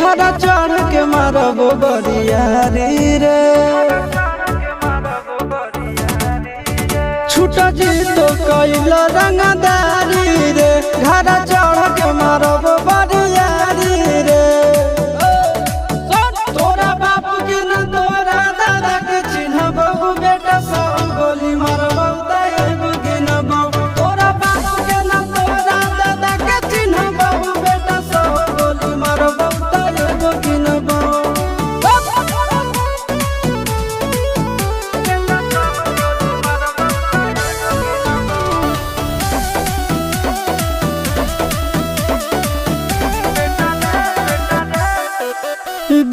घर चढ़ के मारब बरियारी रे छूट जी तो कैल रंगदारी रे घर चढ़ के मारब बरियारी रे तोरा बाप के न तोरा दादा के चिन्हबहु बेटा सब गोली मारबहु तैगो गिनबहु तोरा बाप के न तोरा दादा के चिन्हबहु बेटा सब गोली मारबहु तैगो गिनबहु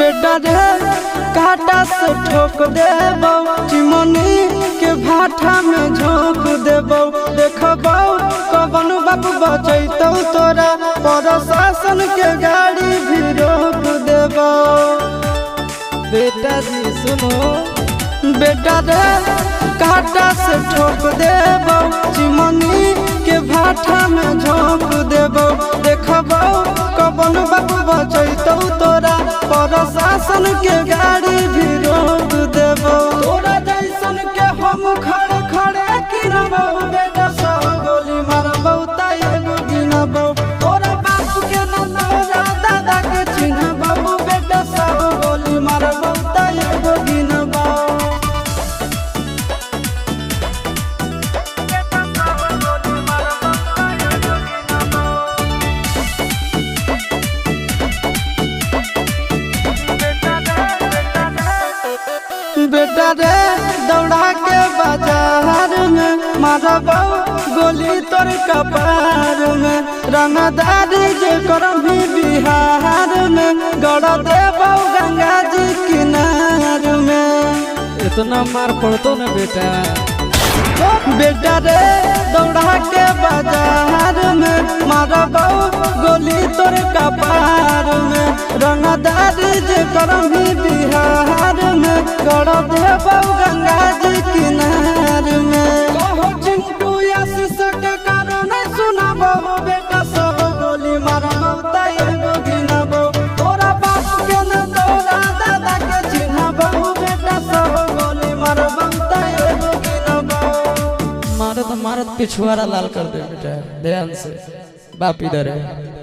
बेटा रे काटा से ठोक देबौ चिमनी के भाठा में झोंक देबौ देखबौ कवन बाप बचैतौ तोरा प्रशासन के गाड़ी भी रोक देबौ बेटा जी सुनो बेटा रे काटा से ठोक देबौ चिमनी के भाठा में झोंक देबौ देखबौ कवन बाप बचैतौ तोरा प्रशासन के गाड़ी भी रोक देबौ तोरा जैसन के हम खड़े खड़े गिनबौ बेटा सब गोली मारबौ तैगो गिनबौ तोरा बाप के न तोरा दादा के चिन्हबौ बेटा सब गोली मारबौ तैगो गिनबौ बेटा रे दौड़ा के बाजार में मारबौ गोली तोर कपार में रंगदारी जे करभी बिहार में गड़ देबौ गंगा जी किनार में इतना मार पड़तो न बेटा बेटा रे दौड़ा के बाजार में मारबौ गोली तोर कपार में रंगदारी जे करभी बिहार में गड़ देबौ गंगा जी किनार में कहो चिंटू आशीष के कारण सुनबौ बेटा सब गोली मारबौ तैगो गिनबौ तोरा बाप के न तोरा दादा के चिन्हबौ बेटा सब गोली मारबौ तैगो गिनबौ मारत मारत पिछुआरा लाल कर दे बेटा ध्यान से बाप इधर है।